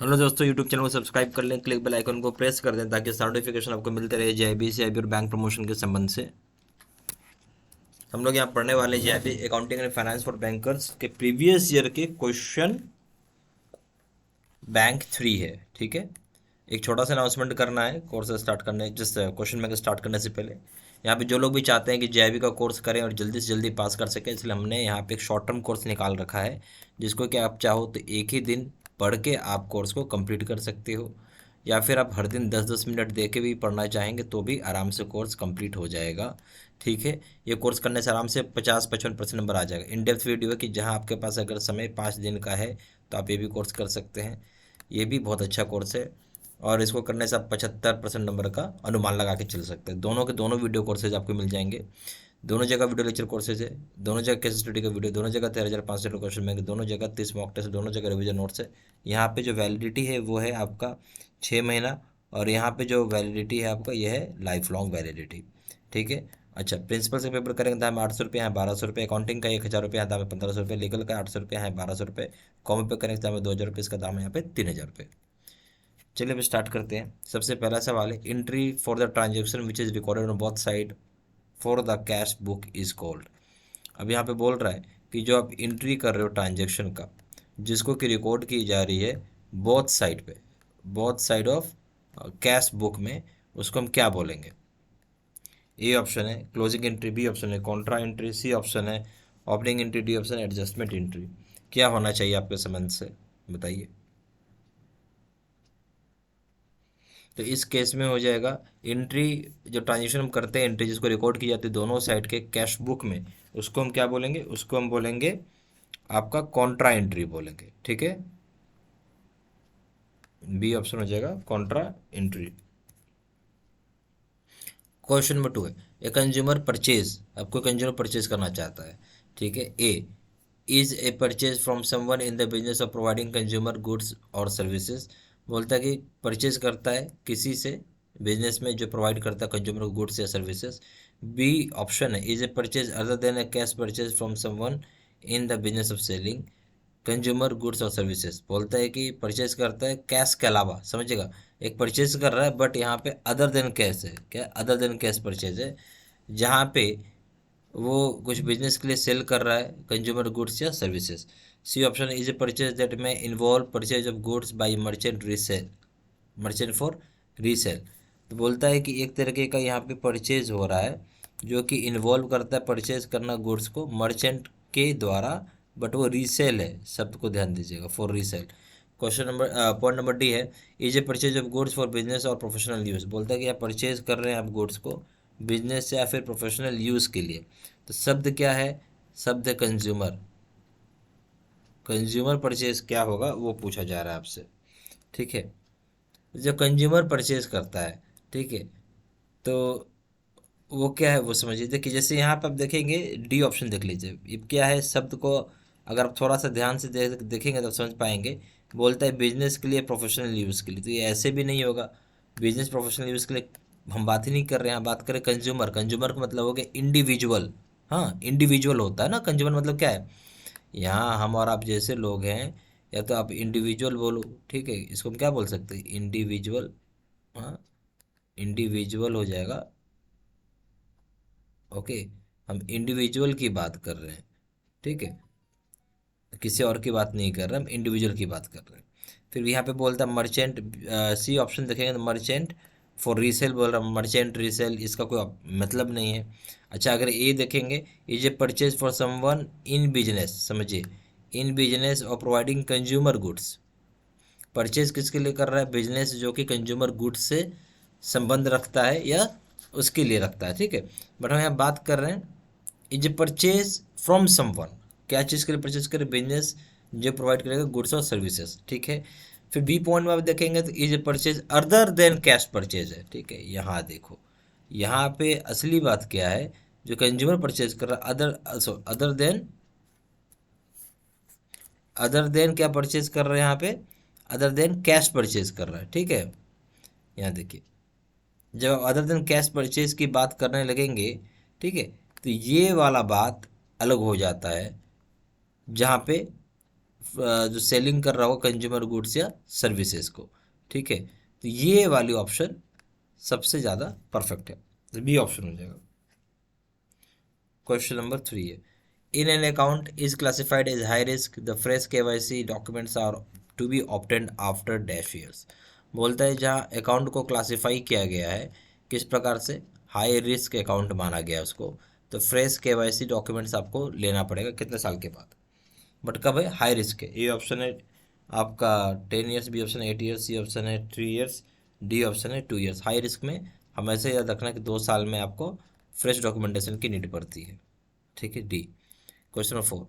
Hello दोस्तों, YouTube channel को subscribe कर लें, क्लिक बेल आइकन को प्रेस कर दें ताकि नोटिफिकेशन आपको मिलते रहे जेआईबी सीआईबी और बैंक प्रमोशन के संबंध से। हम लोग यहाँ पढ़ने वाले JIB accounting and finance for bankers के प्रीवियस ईयर के क्वेश्चन बैंक 3 है। ठीक है, एक छोटा सा अनाउंसमेंट करना है कोर्स स्टार्ट करने जिस क्वेश्चन बैंक स्टार्ट करने से पहले। यहाँ पे जो लोग भी चाहते हैं कि जेआईबी का कोर्स करें और जल्दी से जल्दी पास कर सकें, इसलिए हमने यहाँ पे एक शॉर्ट टर्म कोर्स निकाल रखा है, जिसको कि आप चाहो तो एक ही दिन पढ़ के आप कोर्स को कंप्लीट कर सकते हो, या फिर आप हर दिन 10-10 मिनट दे के भी पढ़ना चाहेंगे तो भी आराम से कोर्स कंप्लीट हो जाएगा। ठीक है, ये कोर्स करने से आराम से 50-55% नंबर आ जाएगा। इन डेप्थ वीडियो है कि जहाँ आपके पास अगर समय 5 दिन का है तो आप ये भी कोर्स कर सकते हैं। ये भी बहुत अच्छा कोर्स है और इसको करने से आप 75% नंबर का अनुमान लगा के चल सकते हैं। दोनों के दोनों वीडियो कोर्सेज आपको मिल जाएंगे। दोनों जगह वीडियो लेक्चर कोर्सेज है, दोनों जगह केस स्टडी का वीडियो, दोनों जगह 13,500 क्वेश्चन बैंक, दोनों जगह 30 मॉक टेस्ट, दोनों जगह रिवीजन नोट्स है। यहाँ पे जो वैलिडिटी है वो है आपका 6 महीना, और यहाँ पे जो वैलिडिटी है आपका ये है लाइफ लॉन्ग वैलिडिटी। ठीक है। अच्छा, प्रिंसिपल से पेपर करेंगे दाम 800 रुपये, यहाँ 1200 रुपये, अकाउंटिंग का 1,000 रुपये, यहाँ दाम है 1500 रुपये, लीगल का 800 रुपये, यहाँ 1200 रुपये, कॉमन पे करेंगे दाम है 2000 रुपये, इसका दाम है यहाँ पे 3000 रुपये। चलिए अब स्टार्ट करते हैं। सबसे पहला सवाल है, entry for the transaction which is recorded on both side for the cash book is called. अब यहाँ पे बोल रहा है कि जो आप एंट्री कर रहे हो ट्रांजेक्शन का, जिसको कि रिकॉर्ड की जा रही है बोथ साइड पे, both side of cash book में, उसको हम क्या बोलेंगे। ए ऑप्शन है क्लोजिंग एंट्री, बी ऑप्शन है कॉन्ट्रा एंट्री, सी ऑप्शन है ओपनिंग एंट्री, डी ऑप्शन है एडजस्टमेंट एंट्री। क्या होना चाहिए आपके संबंध से, बताइए। तो इस केस में हो जाएगा एंट्री, जो ट्रांजेक्शन हम करते हैं, एंट्री जिसको रिकॉर्ड की जाती है दोनों साइड के कैश बुक में, उसको हम क्या बोलेंगे, उसको हम बोलेंगे आपका कॉन्ट्रा एंट्री बोलेंगे। ठीक है, बी ऑप्शन हो जाएगा कॉन्ट्रा एंट्री। क्वेश्चन नंबर 2 है, ए कंज्यूमर परचेज, आपको कंज्यूमर परचेज करना चाहता है। ठीक है, a is a purchase from someone in the business of providing consumer goods और सर्विसेज। बोलता है कि परचेज करता है किसी से बिजनेस में जो प्रोवाइड करता है कंज्यूमर गुड्स या सर्विसेज। बी ऑप्शन है, is a purchase other than A cash purchase from someone in the business of selling consumer goods और सर्विसेज। बोलता है कि परचेज करता है कैश के अलावा, समझिएगा, एक परचेज कर रहा है बट यहाँ पे अदर देन कैश है, क्या अदर देन कैश परचेज है, जहाँ पे वो कुछ बिजनेस के लिए सेल कर रहा है कंज्यूमर गुड्स या services. C option is a purchase that में involve purchase of goods by merchant resale, merchant for resale. तो बोलता है कि एक तरीके का यहाँ पे परचेज हो रहा है जो कि इन्वॉल्व करता है परचेज करना गुड्स को मर्चेंट के द्वारा, बट वो रीसेल है, शब्द को ध्यान दीजिएगा, for resale. Question number point number D है, is a purchase of goods for business और प्रोफेशनल यूज़। बोलता है कि आप परचेज कर रहे हैं आप गुड्स को बिजनेस या फिर प्रोफेशनल यूज़ के लिए। तो शब्द क्या है, शब्द है कंज्यूमर। कंज्यूमर परचेज क्या होगा वो पूछा जा रहा है आपसे। ठीक है, जो कंज्यूमर परचेज करता है, ठीक है, तो वो क्या है वो समझिए। देखिए जैसे यहाँ पे आप देखेंगे डी ऑप्शन देख लीजिए, ये क्या है शब्द को अगर आप थोड़ा सा ध्यान से देखेंगे तो समझ पाएंगे। बोलता है बिजनेस के लिए प्रोफेशनल यूज़ के लिए, तो ये ऐसे भी नहीं होगा। बिजनेस प्रोफेशनल यूज़ के लिए हम बात ही नहीं कर रहे हैं, बात करें कंज्यूमर। कंज्यूमर का मतलब हो गया इंडिविजुअल। हाँ, इंडिविजुअल होता है ना कंज्यूमर, मतलब क्या है, यहाँ हम और आप जैसे लोग हैं, या तो आप इंडिविजुअल बोलो। ठीक है, इसको हम क्या बोल सकते हैं, इंडिविजुअल। हाँ, इंडिविजुअल हो जाएगा। ओके, हम इंडिविजुअल की बात कर रहे हैं। ठीक है, किसी और की बात नहीं कर रहे, हम इंडिविजुअल की बात कर रहे हैं। फिर यहाँ पे बोलता है मर्चेंट, सी ऑप्शन देखेंगे तो मर्चेंट फॉर रीसेल बोल रहा है, मर्चेंट रीसेल इसका कोई मतलब नहीं है। अच्छा, अगर ये देखेंगे, is a purchase for someone in business, समझिए, इन बिजनेस और प्रोवाइडिंग कंज्यूमर गुड्स। परचेज किसके लिए कर रहा है, बिजनेस जो कि कंज्यूमर गुड्स से संबंध रखता है या उसके लिए रखता है। ठीक है, बट हम यहाँ बात कर रहे हैं is a purchase from someone, क्या चीज़ के लिए परचेज करें, बिजनेस जो प्रोवाइड करेगा गुड्स और सर्विसेज। ठीक है, फिर बी पॉइंट में आप देखेंगे तो is a purchase other than cash purchase है। ठीक है, यहाँ देखो, यहाँ पे असली बात क्या है, जो कंज्यूमर परचेज कर रहा है अदर, अदर देन क्या परचेज कर रहा है यहाँ पे, अदर देन कैश परचेज कर रहा है। ठीक है, यहाँ देखिए, जब आप अदर देन कैश परचेज की बात करने लगेंगे, ठीक है, तो ये वाला बात अलग हो जाता है, जहाँ पे जो सेलिंग कर रहा होगा कंज्यूमर गुड्स या सर्विसेज को, ठीक है। तो ये वाली ऑप्शन सबसे ज़्यादा परफेक्ट है, तो बी ऑप्शन हो जाएगा। क्वेश्चन नंबर 3 है, in an account is classified as high risk, the fresh KYC documents are to be obtained after dash years. बोलता है जहाँ अकाउंट को क्लासिफाई किया गया है किस प्रकार से, हाई रिस्क अकाउंट माना गया है उसको, तो फ्रेश केवाईसी डॉक्यूमेंट्स आपको लेना पड़ेगा कितने साल के बाद, बट कब है, हाई रिस्क है। ए ऑप्शन है आपका 10 ईयर्स, बी ऑप्शन है 8 ईयर्स, सी ऑप्शन है 3 ईयर्स, डी ऑप्शन है 2 ईयर्स। हाई रिस्क में हमेशा याद रखना कि 2 साल में आपको फ्रेश डॉक्यूमेंटेशन की नीड पड़ती है, ठीक है, D. Question number 4,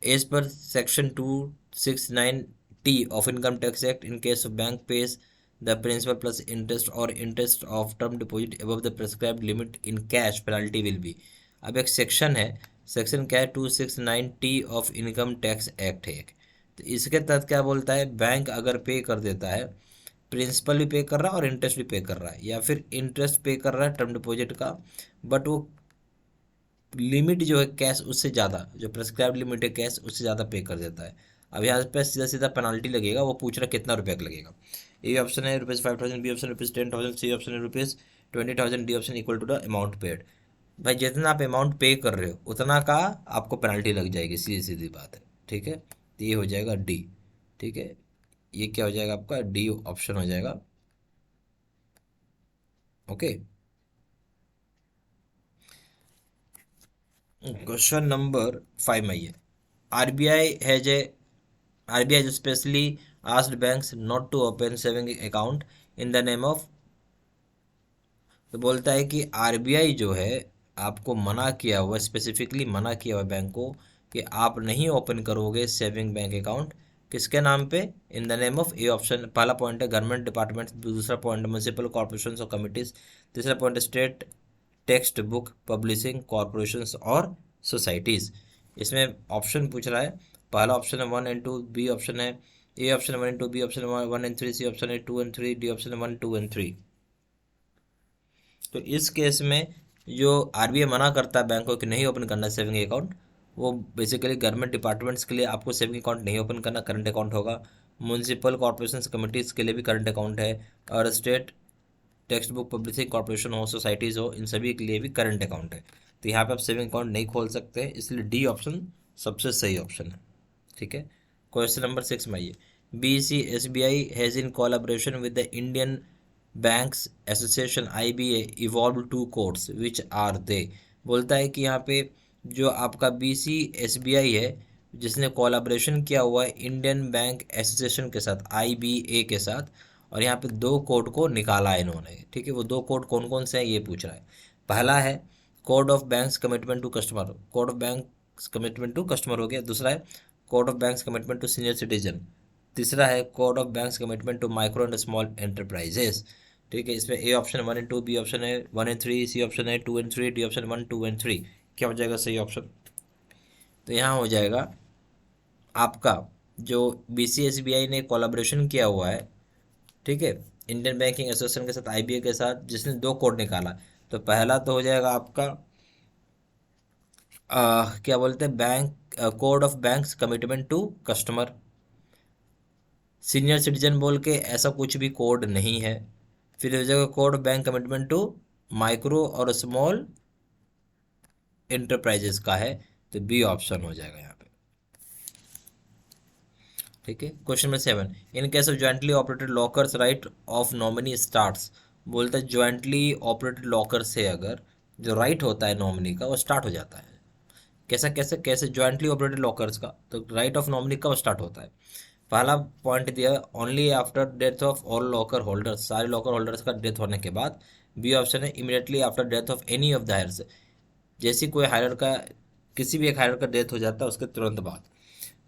as per section 269T of income tax act, in case of bank pays the principal plus interest और interest of term deposit above the prescribed limit in cash, penalty will be. अब एक section है, section क्या है, 269T of income tax act है एक। तो इसके तहत क्या बोलता है, बैंक अगर पे कर देता है, प्रिंसिपल भी पे कर रहा है और इंटरेस्ट भी पे कर रहा है, या फिर इंटरेस्ट पे कर रहा है टर्म डिपॉजिट का, बट वो लिमिट जो है कैश उससे ज़्यादा, जो प्रेस्क्राइब लिमिट है कैश उससे ज़्यादा पे कर देता है। अब यहाँ पे सीधा सीधा पेनल्टी लगेगा, वो पूछ रहा है कितना रुपया का लगेगा। ए ऑप्शन है ₹5,000, बी ऑप्शन ₹10,000, सी ऑप्शन है ₹20,000, D option equal to the amount paid. भाई जितना आप अमाउंट पे कर रहे हो उतना का आपको पेनल्टी लग जाएगी, सीधी सीधी बात है, ठीक है। तो ये हो जाएगा डी, ठीक है, ये क्या हो जाएगा आपका, डी ऑप्शन हो जाएगा, ओके। क्वेश्चन नंबर 5 में ये, RBI has a RBI has especially asked banks not to open saving account in the name of, तो बोलता है कि आरबीआई जो है आपको मना किया हुआ, स्पेसिफिकली मना किया हुआ बैंक को कि आप नहीं ओपन करोगे सेविंग बैंक अकाउंट किसके नाम पे, in the name of, A option पहला पॉइंट है गवर्नमेंट डिपार्टमेंट, दूसरा पॉइंट म्यूनसिपल कॉर्पोरेशन और कमिटीज, तीसरा point state text book publishing corporation और सोसाइटीज़। इसमें ऑप्शन पूछ रहा है, पहला ऑप्शन है 1 and 2, बी ऑप्शन है, ए ऑप्शन है 1 and 2, बी ऑप्शन है 1 and 3, सी ऑप्शन है 2 and 3, डी ऑप्शन है 1, 2 and 3। तो इस केस में जो आरबीआई मना करता है बैंकों की नहीं ओपन करना सेविंग अकाउंट, वो बेसिकली गवर्नमेंट डिपार्टमेंट्स के लिए आपको सेविंग अकाउंट नहीं ओपन करना, करंट अकाउंट होगा। म्यूनसिपल कॉर्पोरेशन कमिटीज़ के लिए भी करंट अकाउंट है, और state text book publishing corporation हो, सोसाइटीज़ हो, इन सभी के लिए भी करंट अकाउंट है। तो यहाँ पे आप सेविंग अकाउंट नहीं खोल सकते हैं, इसलिए डी ऑप्शन सबसे सही ऑप्शन है, ठीक है। क्वेश्चन नंबर 6 में आइए, BCSBI has in collaboration with the Indian Banks Association IBA evolve two codes which are they. बोलता है कि यहाँ पे जो आपका BCSBI है जिसने कोलैबोरेशन किया हुआ है इंडियन बैंक एसोसिएशन के साथ, IBA के साथ, और यहाँ पे 2 कोड को निकाला है इन्होंने, ठीक है। वो 2 कोड कौन कौन से हैं ये पूछ रहा है। पहला है code of banks commitment to customer, code of banks commitment to customer हो गया। दूसरा है code of banks commitment to senior citizen. तीसरा है code of banks commitment to micro and small enterprises, ठीक है। इसमें A option 1 and 2, B option है 1 and 3, सी ऑप्शन है 2 and 3, डी ऑप्शन 1, 2 and 3। क्या हो जाएगा सही ऑप्शन, तो यहाँ हो जाएगा आपका जो BCSBI ने कोलैबोरेशन किया हुआ है, ठीक है, इंडियन बैंकिंग एसोसिएशन के साथ, IBA के साथ, जिसने 2 कोड निकाला। तो पहला तो हो जाएगा आपका क्या बोलते हैं, bank code of banks commitment to customer. Senior citizen बोल के ऐसा कुछ भी कोड नहीं है। फिर हो जाएगा code of bank commitment to micro और स्मॉल इंटरप्राइजेस का है, तो बी ऑप्शन हो जाएगा यहाँ पे, ठीक है। Question number 7, in case of jointly operated lockers right of nominee starts. बोलता है ज्वाइंटली ऑपरेटेड लॉकर से अगर जो राइट होता है नॉमिनी का वो स्टार्ट हो जाता है। कैसा कैसे कैसे ज्वाइंटली ऑपरेटेड लॉकर्स का, तो राइट ऑफ नॉमिनी कब स्टार्ट होता है। पहला पॉइंट दिया only after death of all locker holders, सारे लॉकर होल्डर्स का डेथ होने के बाद। बी ऑप्शन है immediately after death of any of the heirs, जैसी कोई हायर का, किसी भी एक हायर का डेथ हो जाता है उसके तुरंत बाद।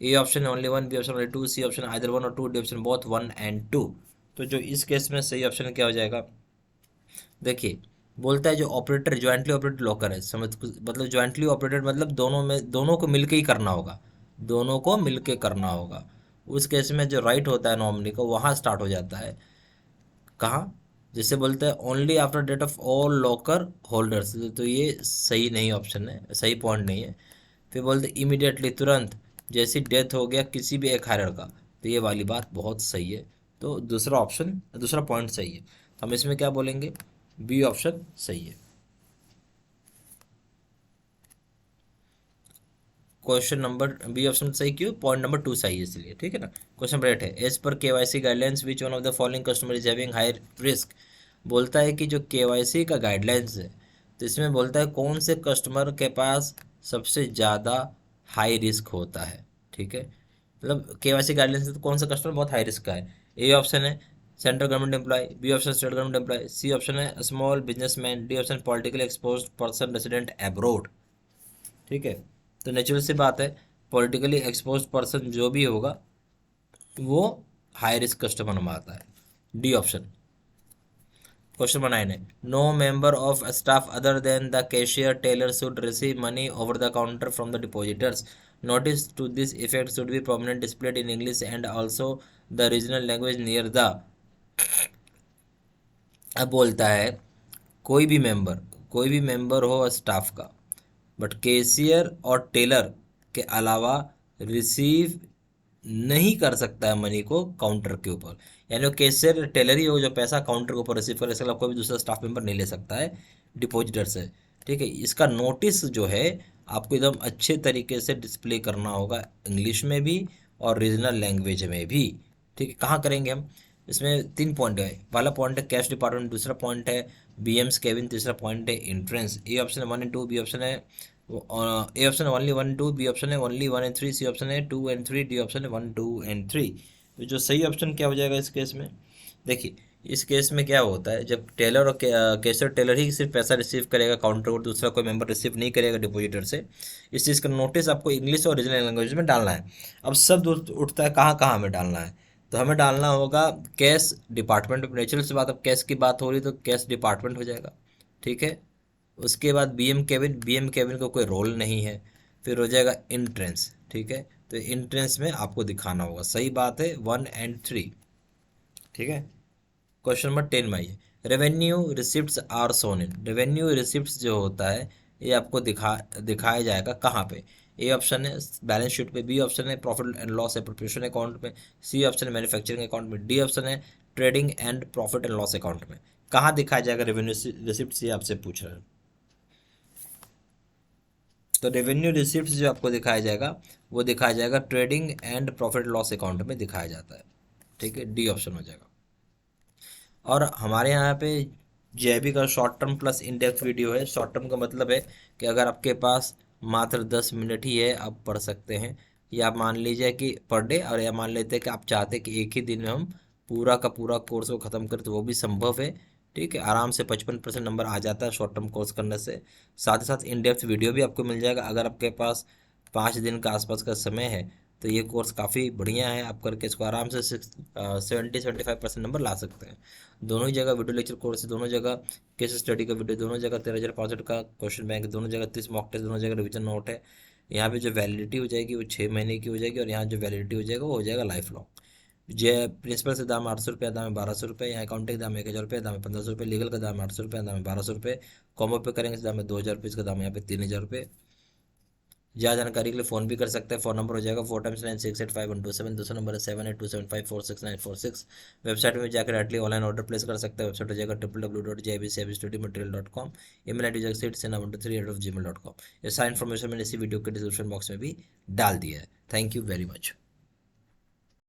ए ऑप्शन है only 1, B option only 2, C option either 1 और 2, डी ऑप्शन बोथ 1 and 2। तो जो इस केस में सही ऑप्शन क्या हो जाएगा, देखिए बोलता है जो ऑपरेटर ज्वाइंटली ऑपरेटेड लॉकर है, समझ, मतलब ज्वाइंटली ऑपरेटेड मतलब दोनों में, दोनों को मिलके ही करना होगा, दोनों को मिलके करना होगा। उस केस में जो राइट होता है नॉमिनी का वहाँ स्टार्ट हो जाता है, कहाँ, जिससे बोलते हैं only after date of all locker holders, तो ये सही नहीं ऑप्शन है, सही पॉइंट नहीं है। फिर बोलते इमीडिएटली तुरंत जैसी डेथ हो गया किसी भी एक हायरर का, तो ये वाली बात बहुत सही है। तो दूसरा ऑप्शन, दूसरा पॉइंट सही है। हम इसमें क्या बोलेंगे, बी ऑप्शन सही है। क्वेश्चन नंबर बी ऑप्शन सही क्यों, पॉइंट नंबर 2 सही है इसलिए, ठीक है ना। क्वेश्चन नंबर 8 है, as per KYC guidelines which one of the following customer is having high risk. बोलता है कि जो केवाईसी का गाइडलाइंस है, तो इसमें बोलता है कौन से कस्टमर के पास सबसे ज़्यादा हाई रिस्क होता है, ठीक है। मतलब केवाईसी गाइडलाइंस तो कौन सा कस्टमर बहुत हाई रिस्क का है। ए ऑप्शन है central government employee, B option state government employee, C option है small businessman, D option politically exposed person resident abroad, ठीक है। तो नेचुरल सी बात है, पॉलिटिकली एक्सपोज पर्सन जो भी होगा वो हाई रिस्क कस्टमर में आता है, डी ऑप्शन। क्वेश्चन नंबर 9 है, no member of staff other than the cashier teller should receive money over the counter from the depositors. Notice to this effect should be permanent displayed in English and also the regional language near the. अब बोलता है कोई भी member हो staff का, but cashier और Taylor के अलावा रिसीव नहीं कर सकता है मनी को काउंटर के ऊपर। यानी वो कैशियर टेलर ही हो जो पैसा काउंटर के ऊपर रिसीव करे, इसके अलावा कोई भी दूसरा स्टाफ मेंबर नहीं ले सकता है डिपॉजिटर से, ठीक है। इसका नोटिस जो है आपको एकदम अच्छे तरीके से डिस्प्ले करना होगा, इंग्लिश में भी और रीजनल लैंग्वेज में भी, ठीक है। कहाँ करेंगे हम, इसमें 3 पॉइंट है। पहला पॉइंट है कैश डिपार्टमेंट, दूसरा पॉइंट है बीएम्स केबिन, तीसरा पॉइंट है एंट्रेंस। ए ऑप्शन है 1 एंड 2, बी ऑप्शन है ए ऑप्शन है ओनली 1 2, बी ऑप्शन है ओनली 1 एंड 3, सी ऑप्शन है 2 एंड 3, डी ऑप्शन है 1 2 एंड 3। तो जो सही ऑप्शन क्या हो जाएगा इस केस में, देखिए इस केस में क्या होता है, जब टेलर और कैशियर टेलर ही सिर्फ पैसा रिसीव करेगा काउंटर और दूसरा कोई मेंबर रिसीव नहीं करेगा डिपॉजिटर से, इस चीज़ का नोटिस आपको इंग्लिश और रीजनल लैंग्वेज में डालना है। अब शब्द उठता है कहाँ कहाँ हमें डालना है, तो हमें डालना होगा कैश डिपार्टमेंट। नेचुरल से बात, अब कैश की बात हो रही तो कैश डिपार्टमेंट हो जाएगा, ठीक है। उसके बाद बीएम केबिन का कोई रोल नहीं है, फिर हो जाएगा इंट्रेंस, ठीक है। तो इंट्रेंस में आपको दिखाना होगा, सही बात है 1 एंड 3, ठीक है। क्वेश्चन नंबर 10 में आइए, revenue receipts are shown in. Revenue receipts जो होता है ये आपको दिखाया जाएगा कहाँ पे। ए ऑप्शन है बैलेंस शीट पे, बी ऑप्शन है profit and loss appropriation account में, सी ऑप्शन है मैन्युफैक्चरिंग अकाउंट में, डी ऑप्शन है trading and profit and loss account में। कहाँ दिखाया जाएगा रेवेन्यू रिसिप्ट्स, ये आपसे पूछ रहे हैं। तो रेवेन्यू रिसिप्ट्स जो आपको दिखाया जाएगा वो दिखाया जाएगा trading and profit loss account में दिखाया जाता है, ठीक है, डी ऑप्शन हो जाएगा। और हमारे यहाँ पे जेबी का short term plus in depth video है। शॉर्ट टर्म का मतलब है कि अगर आपके पास मात्र 10 मिनट ही है आप पढ़ सकते हैं, या आप मान लीजिए कि पर डे, और या मान लेते हैं कि आप चाहते हैं कि एक ही दिन में हम पूरा का पूरा कोर्स को ख़त्म करें, तो वो भी संभव है, ठीक है। आराम से 55% नंबर आ जाता है शॉर्ट टर्म कोर्स करने से। साथ ही साथ इन डेप्थ वीडियो भी आपको मिल जाएगा। अगर आपके पास 5 दिन का आसपास का समय है तो ये कोर्स काफ़ी बढ़िया है, आप करके इसको आराम से 70-75% नंबर ला सकते हैं। दोनों ही जगह वीडियो लेक्चर कोर्स है, दोनों जगह केस स्टडी का वीडियो, दोनों जगह 13,500 का क्वेश्चन बैंक, दोनों जगह 30 मॉक टेस्ट, दोनों जगह रिविजन नोट है। यहाँ पे जो वैलिडिटी हो जाएगी वो 6 महीने की हो जाएगी, और यहाँ जो वैलिडिटी हो जाएगा वो हो जाएगा लाइफ लॉन्ग। जे प्रिंसिपल से दाम 800 रुपये, दाम है 1200 रुपये, यहाँ अकाउंटिंग दाम 1000 रुपये, दाम है 1500 रुपये, लीगल का दाम 800 रुपये, दाम है 1200 रुपये, कॉमो पे करेंगे दाम है 2000 रुपये, इसका दाम है यहाँ पे 3000 रुपये। ज़्यादा जानकारी के लिए फ़ोन भी कर सकते हैं। फ़ोन नंबर हो जाएगा 4x9685127, दूसरा नंबर है 7827546946। वेबसाइट में जाकर डायरेक्टली ऑनलाइन ऑर्डर प्लेस कर सकते हैं। वेबसाइट हो जाएगा www.jbcstudymaterial.com। ईमेल आई डी जाएगा seat@gmail.com। ये सारी इन्फॉर्मेशन मैंने इसी वीडियो के डिस्क्रिप्शन बॉक्स में भी डाल दिया है। Thank you very much.